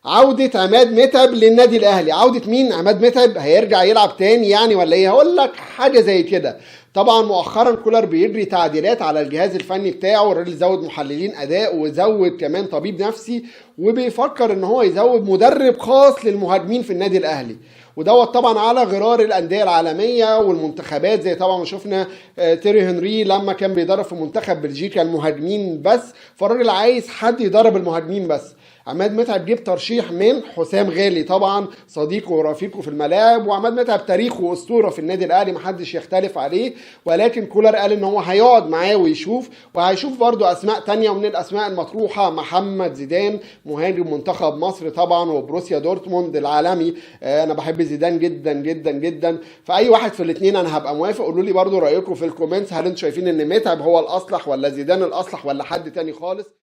عودة عماد متعب للنادي الاهلي. عودة مين؟ عماد متعب هيرجع يلعب تاني يعني ولا ايه؟ هقول لك حاجة زي كده. طبعا مؤخرا كولر بيجري تعديلات على الجهاز الفني بتاعه، الراجل زود محللين اداء وزود كمان طبيب نفسي، وبيفكر ان هو يزود مدرب خاص للمهاجمين في النادي الاهلي، ودوت طبعا على غرار الانديه العالميه والمنتخبات. زي طبعا ما شفنا تيري هنري لما كان بيدرب في منتخب بلجيكا المهاجمين بس، فالراجل عايز حد يدرب المهاجمين بس. عماد متعب جيب ترشيح من حسام غالي طبعا صديقه ورفيقه في الملاعب، وعماد متعب تاريخه واسطوره في النادي الاهلي محدش يختلف عليه، ولكن كولر قال ان هو هيقعد معاه ويشوف، وهيشوف برضو اسماء تانية. ومن الاسماء المطروحه محمد زيدان مهاجم منتخب مصر طبعا وبروسيا دورتموند العالمي. انا بحب زيدان جدا جدا جدا، فاي واحد في الاثنين انا هبقى موافق. قولوا لي برضو رايكم في الكومنتس، هل انتم شايفين ان متعب هو الاصلح ولا زيدان الاصلح ولا حد تاني خالص؟